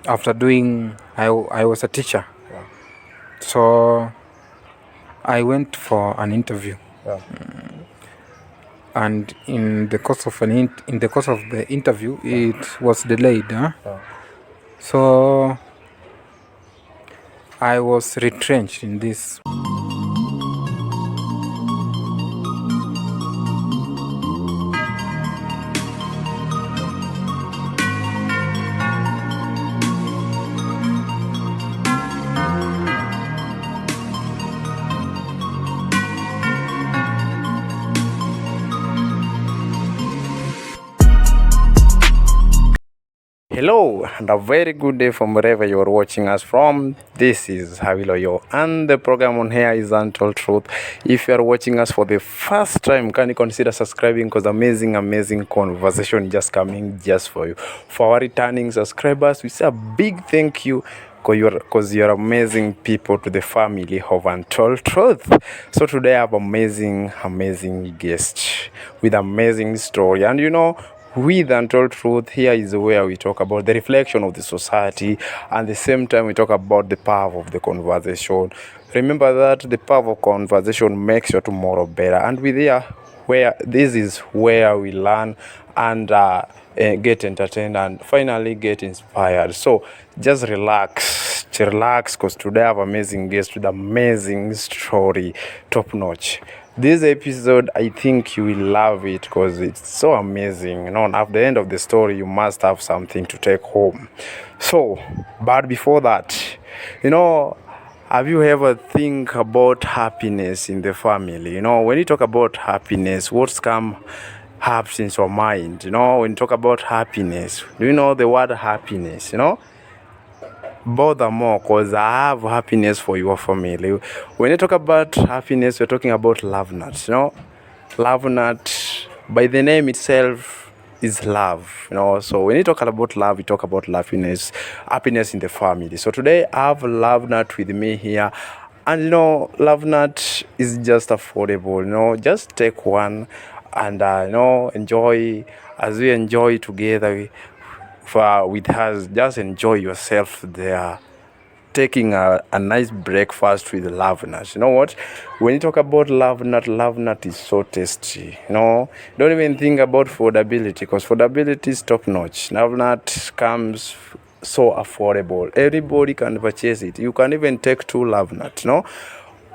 after doing, I was a teacher, Yeah. so I went for an interview, Yeah. and in the course of the interview, it was delayed. Yeah. So I was retrenched in this. Hello, and a very good day from wherever you are watching us from. This is Hawiloyo, and the program on here is Untold Truth. If you are watching us for the first time, can you consider subscribing? Because amazing conversation just coming just for you. For our returning subscribers, we say a big thank you because you're amazing people to the family of Untold Truth. So today I have amazing guest with amazing story, and with Untold Truth, here is where we talk about the reflection of the society, and at the same time we talk about the power of the conversation. Remember that the power of conversation makes your tomorrow better, and with here where this is where we learn and get entertained and finally get inspired. So just relax because today I have amazing guest with amazing story, top notch. This episode, I think you will love it because it's so amazing. At the end of the story, you must have something to take home. So, but before that, have you ever think about happiness in the family? When you talk about happiness, what's come up in your mind? When you talk about happiness, do you know the word happiness? Bother more because I have happiness for your family. When you talk about happiness, we're talking about love nuts. Love nut by the name itself is love. So when you talk about love, you talk about happiness in the family. So today I have love nut with me here. And love nut is just affordable. Just take one and enjoy as we enjoy together with us. Just enjoy yourself there, taking a nice breakfast with love nut. You know what? When you talk about love nut is so tasty. Don't even think about affordability because affordability is top notch. Love nut comes so affordable. Everybody can purchase it. You can even take 2 love nuts.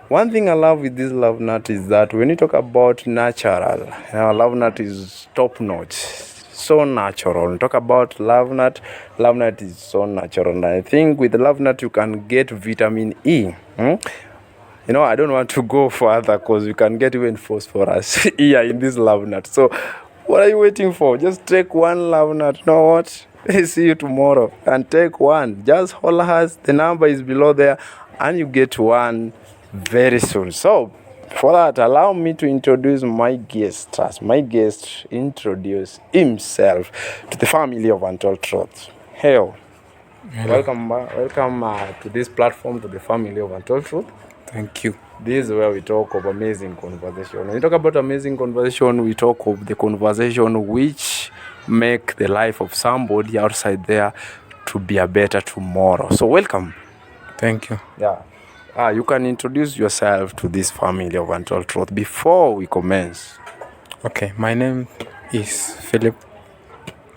One thing I love with this love nut is that when you talk about natural, love nut is top notch, so natural. Talk about love nut is so natural, and I think with love nut you can get vitamin E. I don't want to go further because you can get even phosphorus here in this love nut. So what are you waiting for? Just take one love nut. You know what? See you tomorrow and take one. Just hold us, the number is below there, and you get one very soon. So for that, allow me to introduce my guest. As my guest introduce himself to the family of Untold Truth. Hello. Welcome to this platform, to the family of Untold Truth. Thank you. This is where we talk of amazing conversation. When we talk about amazing conversation, we talk of the conversation which make the life of somebody outside there to be a better tomorrow. So welcome. Thank you. Yeah. You can introduce yourself to this family of Untold Truth before we commence. Okay, my name is Philip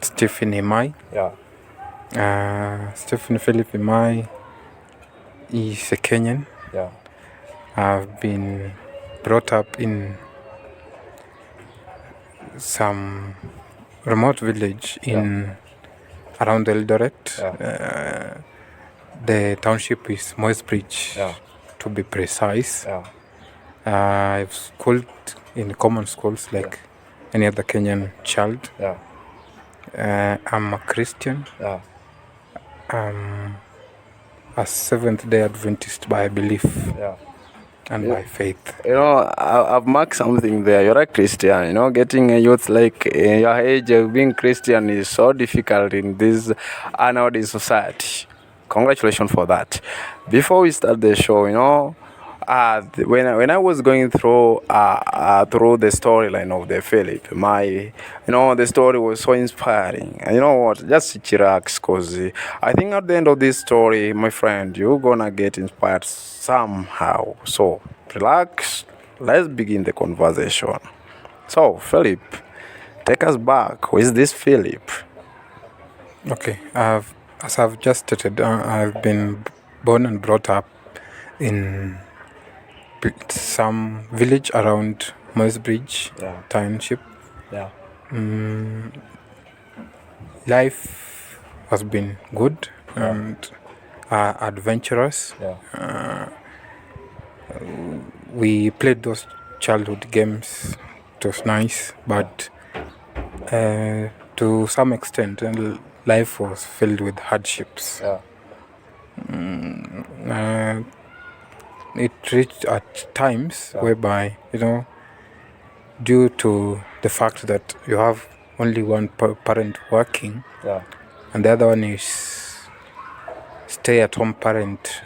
Stephen Imai. Yeah. Stephen Philip Imai is a Kenyan. Yeah. I've been brought up in some remote village around Eldoret. Yeah. The township is Moisbridge, to be precise. Yeah. I've schooled in common schools like any other Kenyan child. Yeah. I'm a Christian. Yeah. I'm a Seventh-day Adventist by belief and by faith. I've marked something there. You're a Christian. Getting a youth like your age of being Christian is so difficult in this nowadays society. Congratulations for that. Before we start the show, When I was going through the storyline of the Philip, the story was so inspiring. And you know what? Just relax, cause I think at the end of this story, my friend, you're gonna get inspired somehow. So relax. Let's begin the conversation. So Philip, take us back. Who is this Philip? Okay, as I've just stated, I've been born and brought up in some village around Moisbridge Yeah. Township. Yeah. Life has been good and adventurous. Yeah. We played those childhood games. It was nice, but to some extent, life was filled with hardships. Yeah. It reached at times whereby, due to the fact that you have only one parent working Yeah. and the other one is stay-at-home parent,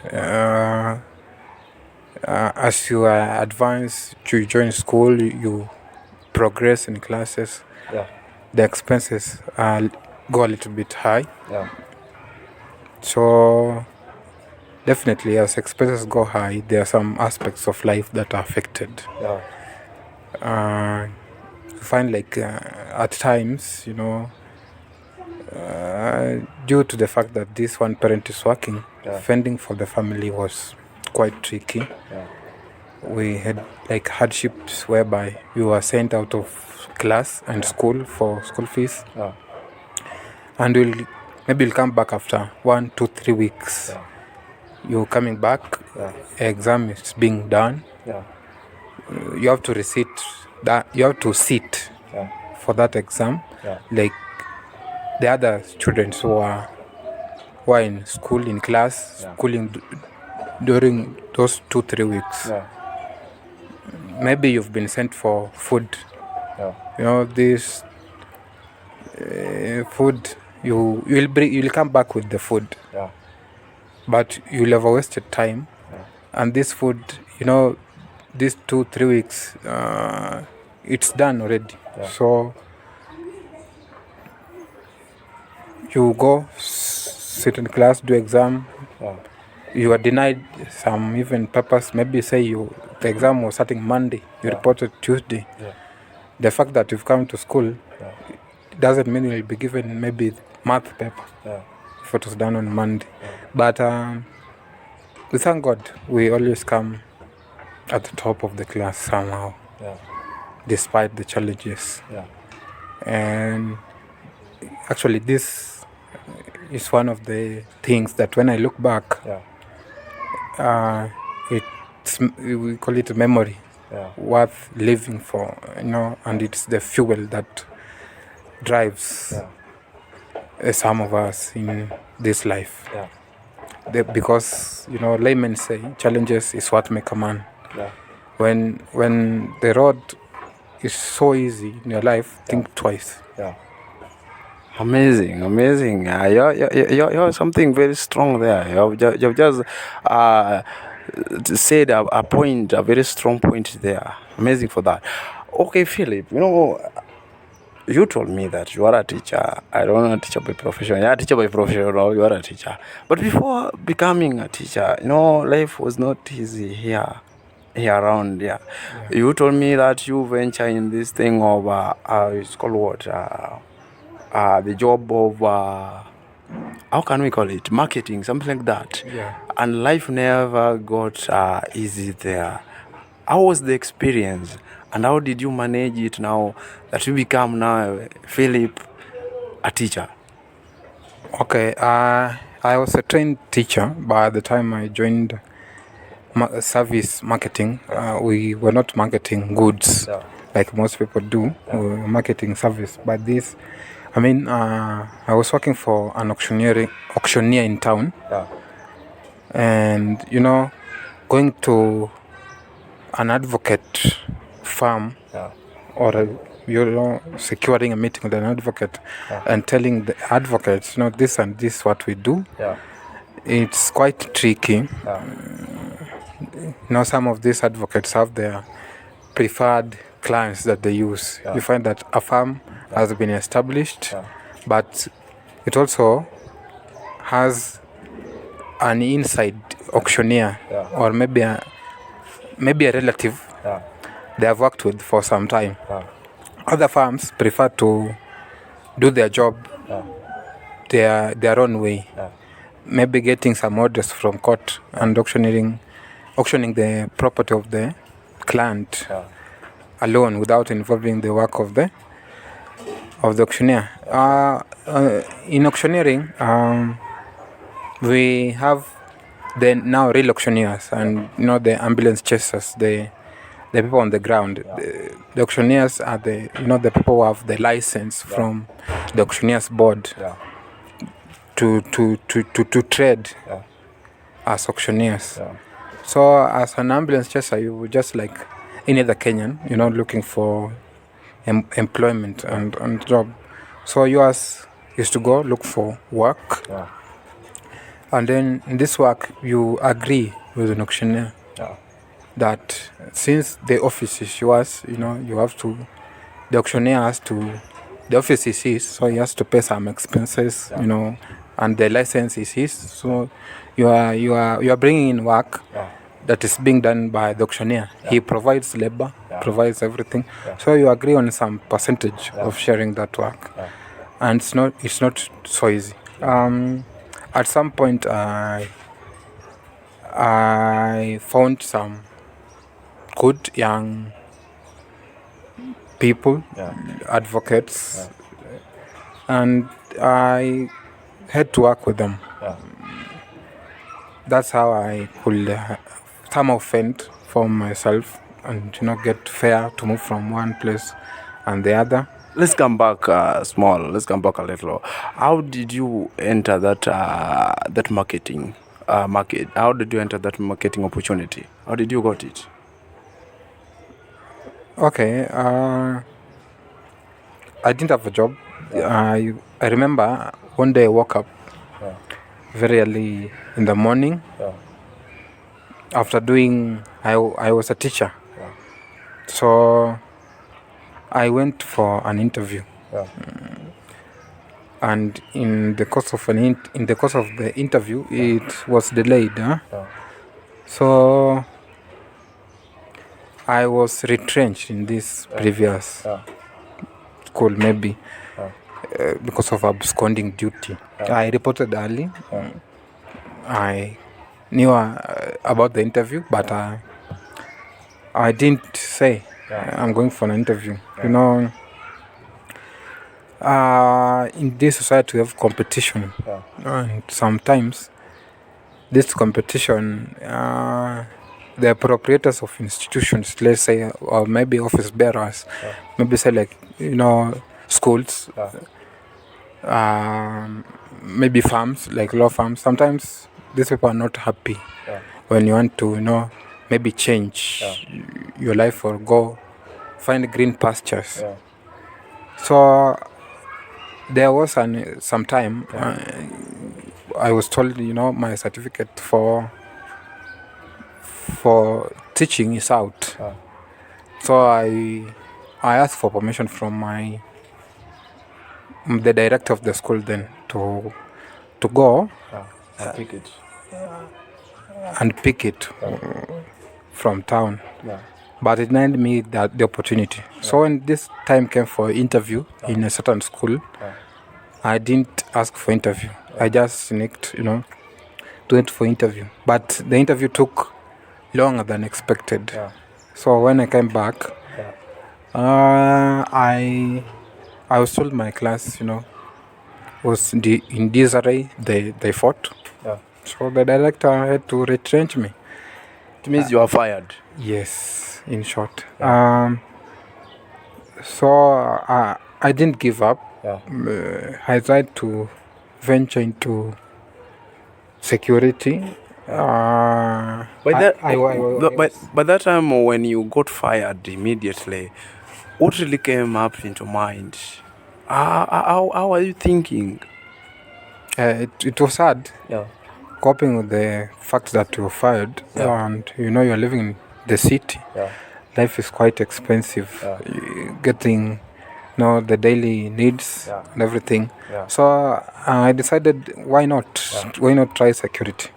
as you advance, you join school, you progress in classes, Yeah. the expenses go a little bit high. Yeah. So definitely, as expenses go high, there are some aspects of life that are affected. Yeah. You find like at times, due to the fact that this one parent is working, fending for the family was quite tricky. Yeah. We had like hardships whereby you were sent out of class and school for school fees, Yeah. and maybe you'll come back after 1, 2, 3 weeks. Yeah. You're coming back, Yeah. exam is being done. Yeah. You have to sit Yeah. for that exam. Yeah. Like the other students who are in school, in class, schooling during those 2, 3 weeks. Yeah. Maybe you've been sent for food. Yeah. This food, you'll come back with the food, Yeah. but you'll have wasted time. And this food, these 2, 3 weeks, it's done already. So you go sit in class, do exam. You are denied some even papers. Maybe say the exam was starting Monday, you reported Tuesday. The fact that you've come to school doesn't mean you'll be given maybe math paper if it was done on Monday. But we thank God we always come at the top of the class somehow, despite the challenges. And actually this is one of the things that when I look back, we call it a memory worth living for, and it's the fuel that drives some of us in this life. Because laymen say challenges is what make a man. When the road is so easy in your life, think twice. Amazing. You're something very strong there. You've just said a point, a very strong point there. Amazing for that. Okay, Philip, you told me that you are a teacher. I don't know, a teacher by profession. You're a teacher by profession, you are a teacher. But before becoming a teacher, life was not easy here around. You told me that you venture in this thing of, it's called what? The job of, how can we call it? Marketing, something like that. And life never got easy there. How was the experience? And how did you manage it now that you become now, Philip, a teacher? Okay, I was a trained teacher. By the time I joined service marketing, we were not marketing goods like most people do. We were marketing service. But this, I was working for an auctioneer in town. And, going to an advocate firm or securing a meeting with an advocate and telling the advocates, this and this what we do. It's quite tricky. some of these advocates have their preferred clients that they use. You find that a firm has been established, but it also has an inside auctioneer or maybe a relative they have worked with for some time. Other firms prefer to do their job their own way. Maybe getting some orders from court and auctioning the property of the client alone without involving the work of the auctioneer. In auctioneering, we have the now real auctioneers and the ambulance chasers, the people on the ground. The auctioneers are the people who have the license from the auctioneers board to trade as auctioneers. So as an ambulance chaser, you just like any other Kenyan, looking for employment and job. So yours is to go look for work. And then in this work, you agree with an auctioneer that since the office is yours, you have to, the auctioneer has to, the office is his, so he has to pay some expenses, and the license is his. So you are bringing in work that is being done by the auctioneer. He provides labor, provides everything. So you agree on some percentage of sharing that work, and it's not so easy. At some point, I found some good young people, advocates, and I had to work with them. That's how I could somehow fend for myself and get fair to move from one place and the other. Let's come back Let's come back a little. How did you enter that marketing market? How did you enter that marketing opportunity? How did you got it? Okay, I didn't have a job. I remember one day I woke up very early in the morning. After doing, I was a teacher. So I went for an interview. And in the course of the interview, it was delayed. So I was retrenched in this previous school, maybe because of absconding duty. I reported early. I knew about the interview, but I didn't say I'm going for an interview. In this society we have competition, and sometimes this competition, the appropriators of institutions, let's say, or maybe office bearers, maybe say like schools, maybe farms, like law firms. Sometimes these people are not happy when you want to maybe change your life or go find green pastures. So there was some time I was told my certificate for teaching is out. So I asked for permission from the director of the school then to go and pick it from town. But it denied me the opportunity. So when this time came for interview in a certain school, I didn't ask for interview. I just sneaked, went for interview. But the interview took longer than expected. So when I came back, I was told my class, was in disarray. They fought. So the director had to retrench me. It means you are fired. Yes, in short. So I didn't give up. I tried to venture into security. By that time when you got fired immediately, what really came up into mind? How are you thinking? It was hard. coping with the fact that you're fired and you're living in the city. Life is quite expensive. Getting the daily needs and everything. So I decided why not try security.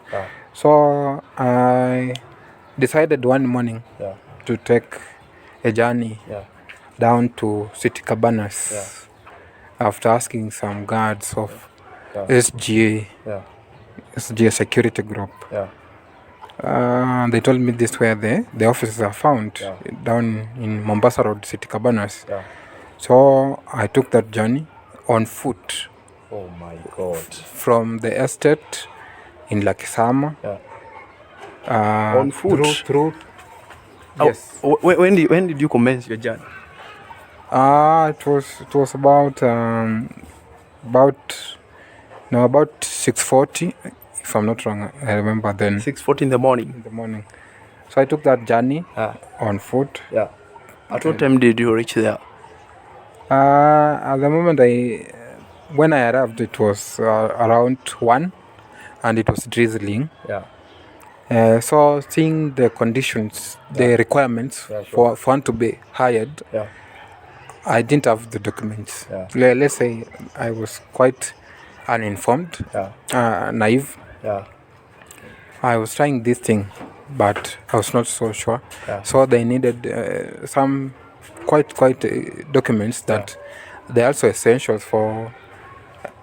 So I decided one morning to take a journey down to City Cabanas after asking some guards of SGA security group. They told me this where the offices are found down in Mombasa Road, City Cabanas. So I took that journey on foot. Oh my God! From the estate in Lakisama. On foot? Through. Yes. When did you commence your journey? It was about 6:40, if I'm not wrong. I remember then. 6:40 in the morning. So I took that journey on foot. At what time did you reach there? At the moment when I arrived, it was around 1, and it was drizzling. So seeing the conditions, the requirements for one to be hired, I didn't have the documents. Let's say I was quite uninformed, naive. I was trying this thing, but I was not so sure. So they needed some quite documents that they're also essential for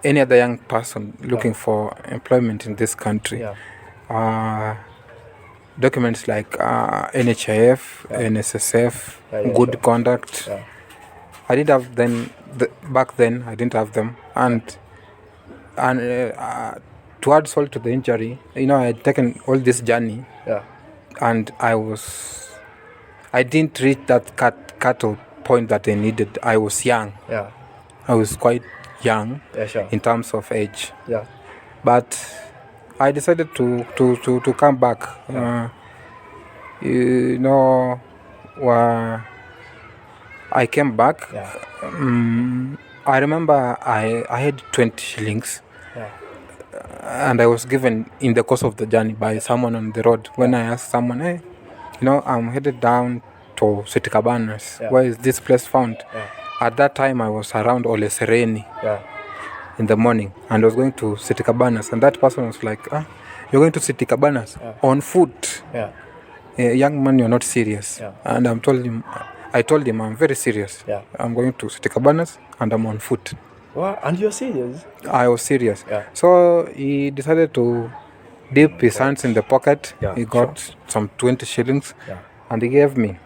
any other young person looking for employment in this country. Documents like NHIF, NSSF, good conduct. I didn't have them back then. I didn't have them, and to add salt to the injury, I had taken all this journey, and I didn't reach that cut-off point that I needed. I was young. I was quite young in terms of age. But I decided to come back. I came back. I remember I had 20 shillings. And I was given in the course of the journey by someone on the road. When I asked someone, hey, I'm headed down to City Cabanas. Where is this place found? At that time, I was around Ole Sereni in the morning, and I was going to City Cabanas. And that person was like, you're going to City Cabanas on foot? Young man, you're not serious. And I told him, I'm very serious. I'm going to City Cabanas, and I'm on foot. Wow, and you're serious? I was serious. So he decided to dip his hands in the pocket. He got some 20 shillings and he gave me.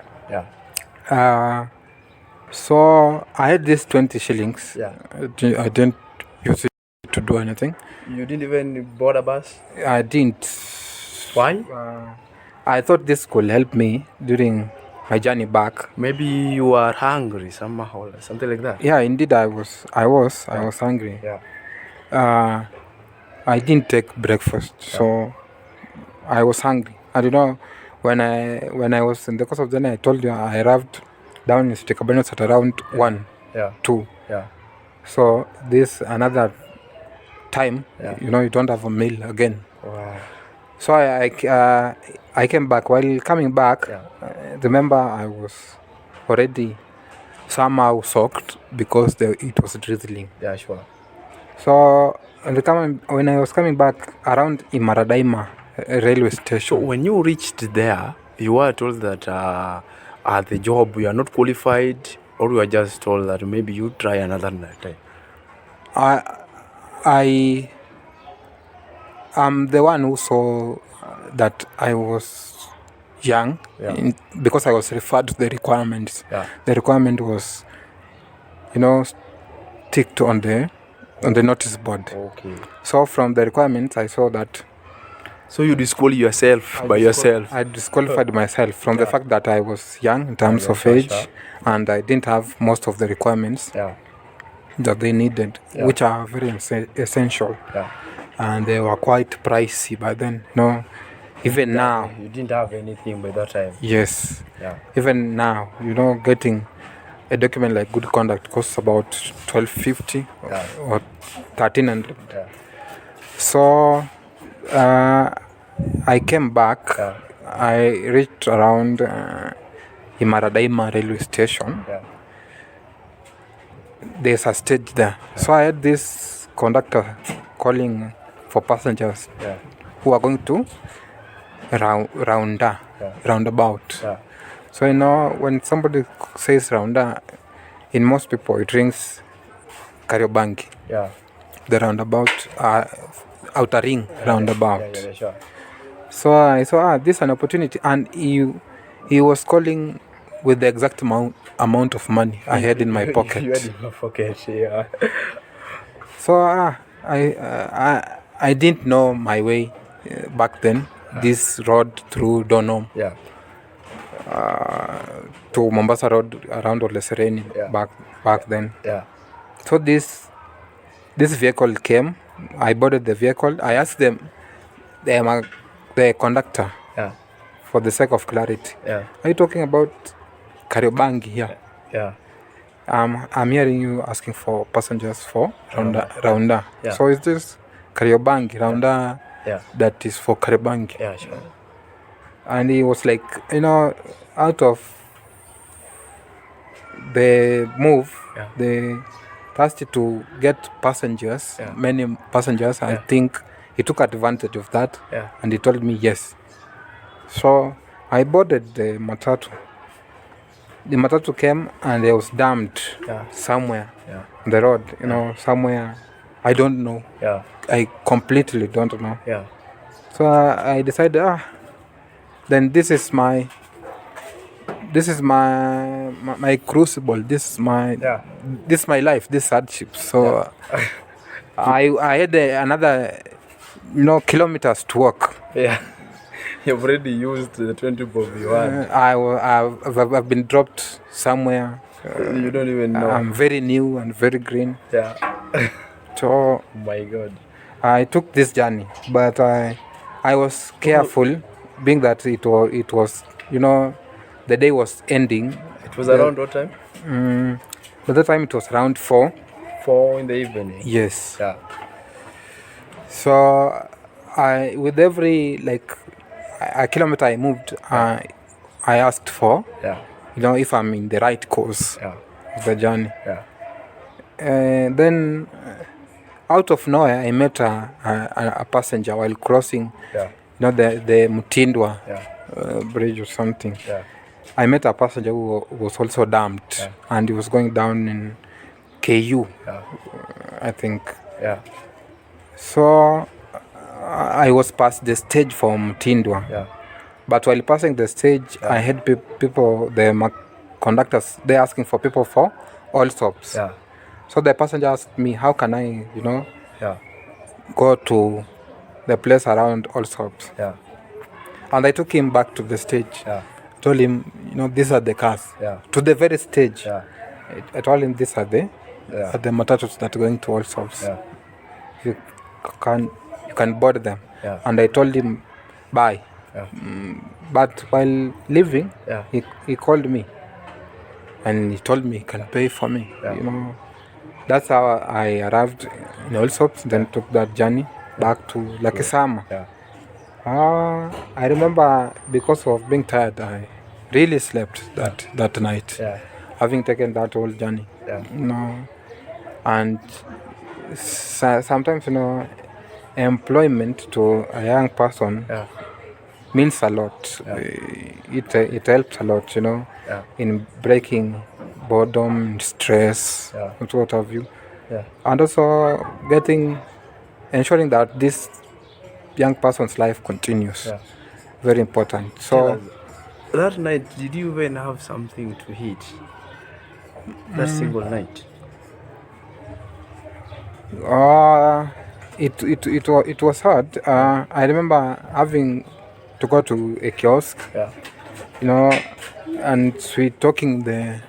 So I had this 20 shillings. I didn't use it to do anything. You didn't even board a bus? I didn't. Why? I thought this could help me during my journey back. Maybe you are hungry somehow or something like that. Yeah, indeed I was hungry. I didn't take breakfast, so I was hungry. I don't know, when I was in the course of the night, I told you I arrived down in City Cabanas at around 1, 2. So this another time, you don't have a meal again. Wow. So I came back. While coming back, remember I was already somehow soaked because it was drizzling. So when I was coming back around Imaradaima railway station. So when you reached there, you were told that at the job you are not qualified, or you were just told that maybe you try another time? I am the one who saw that I was young because I was referred to the requirements. The requirement was, ticked on the notice board. So from the requirements, I saw that. So you disqualified yourself by yourself? I disqualified myself from the fact that I was young in terms of age, and I didn't have most of the requirements that they needed, which are very essential. And they were quite pricey by then. Even now. You didn't have anything by that time? Yes. Even now, getting a document like good conduct costs about $12.50 or $1300. So I came back. Yeah. I reached around Imaradaima railway station. Yeah. There's a stage there. So I had this conductor calling for passengers Yeah. who are going to roundabout. Yeah. So when somebody says rounda, in most people it rings Kariobangi, Yeah. the roundabout, outer ring roundabout. Yeah, sure. So I saw this is an opportunity, and he was calling with the exact amount of money I had in my pocket. You had in your pocket, yeah. So I didn't know my way back then. This road through Donom Yeah. to Mombasa Road around Ole Sereni back then. Yeah. So this vehicle came. I boarded the vehicle. I asked them, the conductor, Yeah. for the sake of clarity, Yeah. are you talking about Kariobangi here? Yeah. I'm hearing you asking for passengers for Raunda. Yeah. So is this Kariobangi Raunda Yeah. that is for Kariobangi? Yeah, sure. And he was like, out of the move, Yeah. the thirsty to get passengers, Yeah. many passengers. I think he took advantage of that, Yeah. and he told me yes. So I boarded the matatu. The matatu came and I was damned somewhere on the road, somewhere I don't know. Yeah. I completely don't know. Yeah. So I decided, then this is my crucible. This is my life. This hardship. So I had another kilometers to walk. Yeah. You've already used the 20 bob you had. I've been dropped somewhere. You don't even know. I'm very new and very green. Yeah. So my God. I took this journey, but I was careful, being that it was the day was ending. It was around what time? By that time it was around 4. 4 in the evening. Yes. Yeah. So with every a kilometer I moved, I asked for, if I'm in the right course of the journey. Yeah. And then out of nowhere, I met a passenger while crossing, the Mutindwa bridge or something. Yeah. I met a passenger who was also damned, and he was going down in KU, I think. Yeah. So I was past the stage for Mutindwa. Yeah. But while passing the stage, I had people, the conductors, they're asking for people for all stops. Yeah. So the passenger asked me, how can I, go to the place around all stops? Yeah. And I took him back to the stage. Yeah. Told him, these are the cars. Yeah. To the very stage. Yeah. I told him, these are the matatus that are going to all stops. Yeah. You can board them. Yeah. And I told him, bye. Yeah. But while leaving, Yeah. he called me. And he told me he can pay for me. Yeah. That's how I arrived in Allsops, then took that journey back to Lakisama. Yeah. I remember because of being tired, I really slept that night. Yeah. Having taken that whole journey. Yeah. And sometimes, employment to a young person means a lot. It helps a lot, in breaking boredom, stress, and what have you. Yeah. And also ensuring that this young person's life continues. Yeah. Very important. So that night, did you even have something to eat? That single night? It was hard. I remember having to go to a kiosk, and we talking the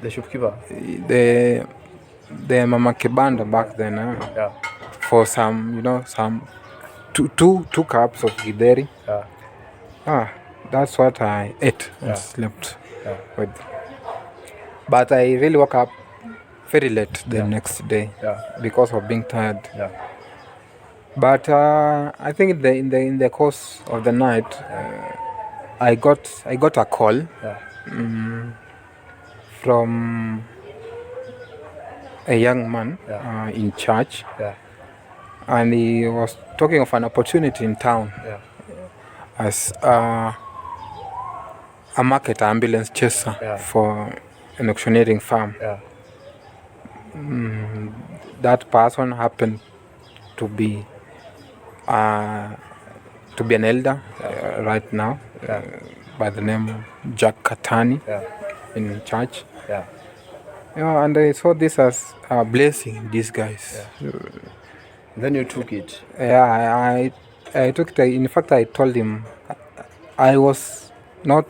shopkeeper, the Mama Kibanda back then, for some, some two cups of githeri. That's what I ate and slept with. But I really woke up very late the next day because of being tired. But I think in the course of the night, I got a call Yeah. from a young man Yeah. in church, Yeah. and he was talking of an opportunity in town Yeah. as a market ambulance chaser Yeah. for an auctioneering firm. Yeah. That person happened to be an elder right now, by the name Jack Katani Yeah. in church. Yeah. And I saw this as a blessing in disguise. Then you took it. I took it. In fact, I told him I was not.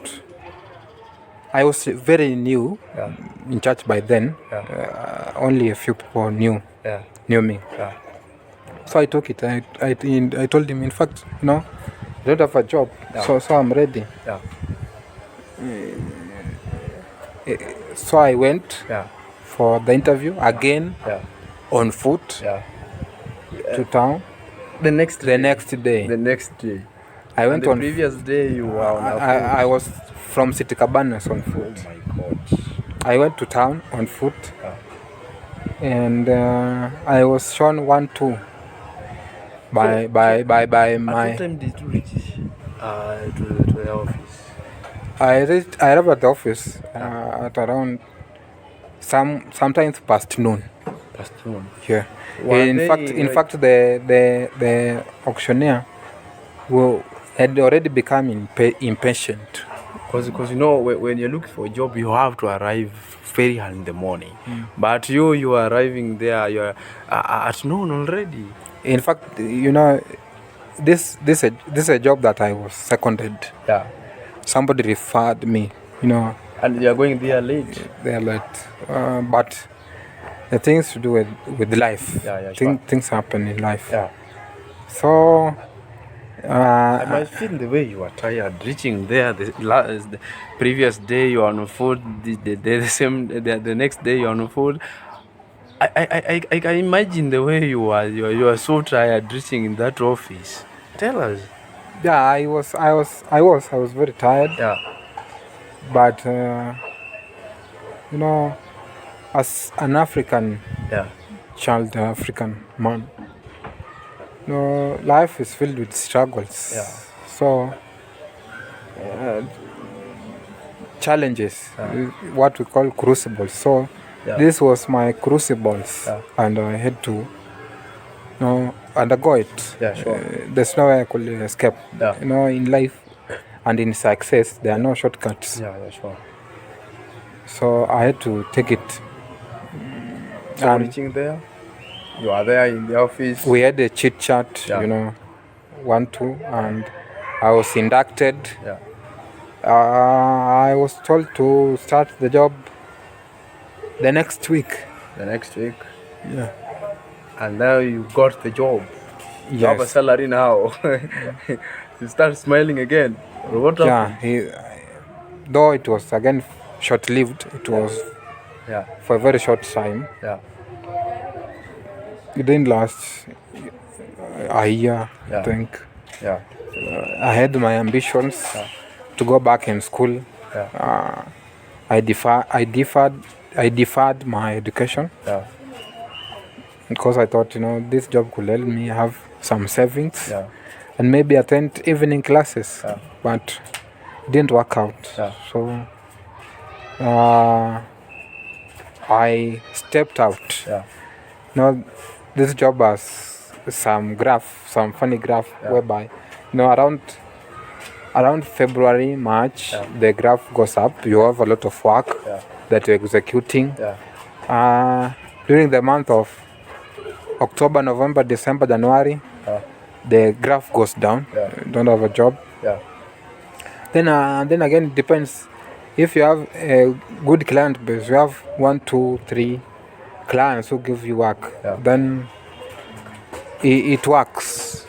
I was very new Yeah. in church by then. Only a few people knew Yeah. me. Yeah. So I took it. I told him, in fact, I don't have a job, so I'm ready. Yeah. So I went Yeah. for the interview again Yeah. on foot Yeah. to town. The next The next day, The next day. I And went the on. previous day you were on a foot. I was from City Cabanas on foot. Oh my God. I went to town on foot, and I was shown 1-2 by At my. what time did you reach to the office? I arrived at the office at around sometimes past noon. Past noon. Yeah. Were In they fact, the auctioneer had already become impatient. Because when you're looking for a job, you have to arrive very early in the morning. But you are arriving there, you're at noon already. In fact, this is a job that I was seconded. Yeah. Somebody referred me. And you're going there late. They're late, but the things to do with life. Yeah, sure. Things happen in life. Yeah. So. I might feel the way you are tired reaching there. The previous day you are on food. The next day you are on food. I can imagine the way you are so tired reaching in that office. Tell us. Yeah, I was very tired. Yeah. But as an African child, African man, life is filled with struggles. Yeah. So challenges, what we call crucibles. So this was my crucibles, and I had to undergo it. Yeah, sure. There's no way I could escape. Yeah. In life and in success, there are no shortcuts. Yeah, sure. So I had to take it. So reaching there, you are there in the office. We had a chit chat, 1-2, and I was inducted. Yeah. I was told to start the job the next week. The next week. Yeah. And now you got the job. Yes. You have a salary now. You start smiling again. What happened? Yeah. Though it was again short-lived, it was for a very short time. Yeah. It didn't last a year, I think. Yeah. I had my ambitions to go back in school. Yeah. I deferred my education. Yeah. Because I thought, this job could help me have some savings and maybe attend evening classes. Yeah. But it didn't work out. Yeah. So I stepped out. Yeah. This job has some funny graph whereby, around February, March, the graph goes up. You have a lot of work that you're executing. Yeah. During the month of October, November, December, January, the graph goes down. You don't have a job. Yeah. Then again, it depends. If you have a good client base, you have 1, 2, 3 clients who give you work, then it works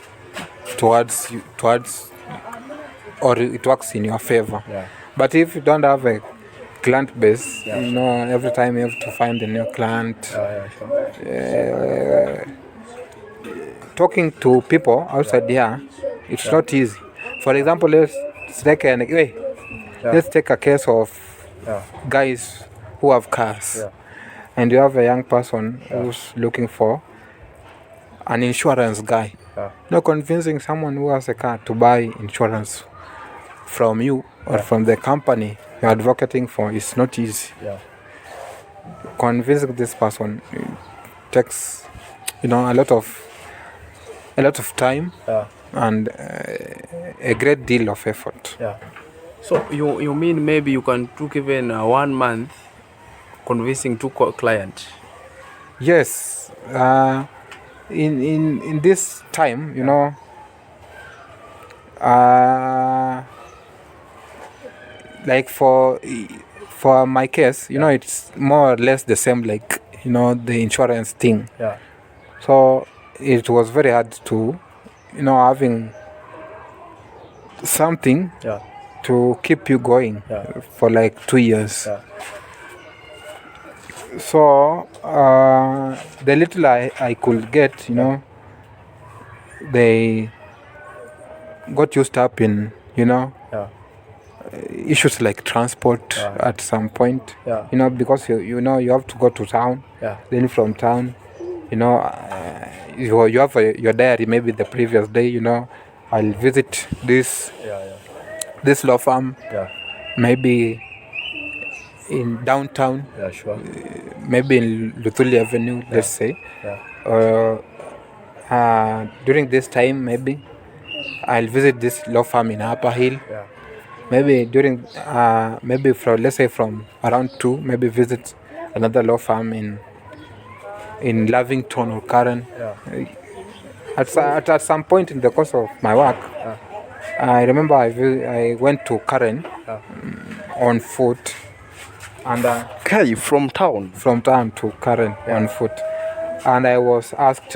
towards or it works in your favor. Yeah. But if you don't have a client base, every time you have to find a new client. Sure. talking to people outside here, it's not easy. For example, let's take let's take a case of guys who have cars, and you have a young person who's looking for an insurance guy. Convincing someone who has a car to buy insurance from you or from the company you're advocating for is not easy. Convincing this person takes a lot of time and a great deal of effort. So you mean maybe you can took even 1 month convincing two clients? Yes. In this time, like for my case, it's more or less the same, like the insurance thing. So it was very hard to having something to keep you going for like 2 years. So the little I could get, they got used up in issues like transport at some point. Because you have to go to town. Then from town, you have your diary maybe the previous day. I'll visit this law firm. Maybe in downtown. Maybe in Luthuli Avenue, let's say. During this time, maybe I'll visit this law firm in Upper Hill. Maybe during maybe from around 2, maybe visit another law firm in Lavington or Karen. At some point in the course of my work, I remember I went to Karen on foot, and from town to Karen on foot, and I was asked.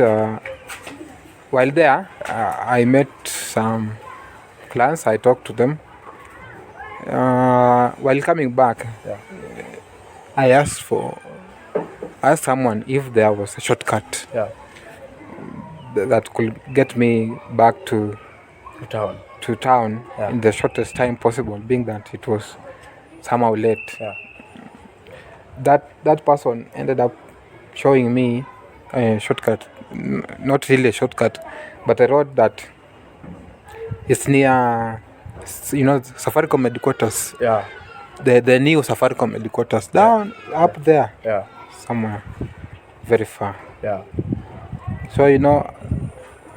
While there, I met some clients. I talked to them. While coming back, I asked someone if there was a shortcut that could get me back to town in the shortest time possible, being that it was somehow late. That person ended up showing me a shortcut, not really a shortcut, but a road that is near, Safaricom headquarters. The new Safaricom headquarters down up there. Somewhere very far. So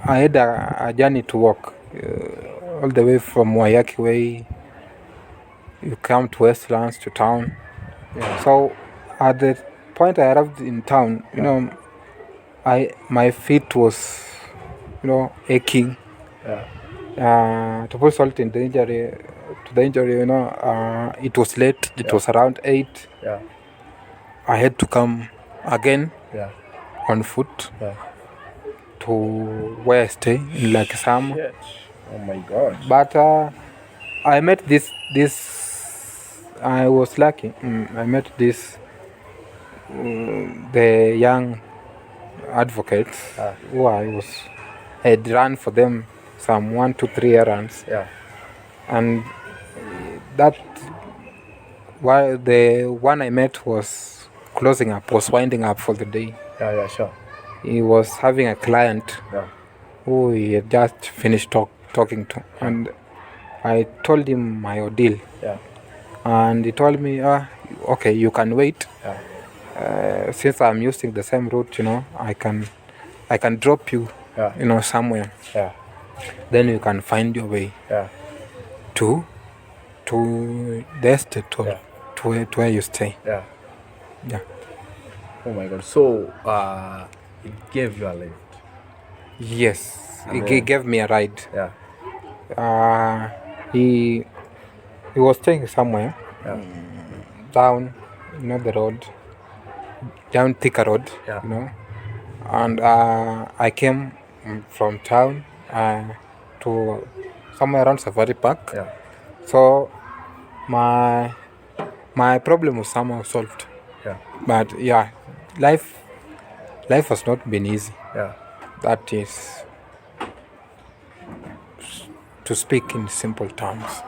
I had a journey to walk all the way from Wayaki Way. You come to Westlands to town. So at the point I arrived in town, my feet was aching. To put salt in the injury, it was late. It was around 8. I had to come again on foot to where I stay in Lakisama. Oh my God! But I met this. I was lucky. I met this the young advocates who I had run for them some 1, 2, 3 errands. And that while the one I met was winding up for the day. He was having a client who he had just finished talking to, and I told him my ordeal. And he told me, okay, you can wait. Since I'm using the same route, I can drop you, somewhere. Then you can find your way to the estate or to where you stay. Oh my God! So it gave you a lift. Yes, he gave me a ride. He was staying somewhere down, the road, down Thika Road, and I came from town to somewhere around Safari Park. So my problem was somehow solved. But life has not been easy. That is to speak in simple terms.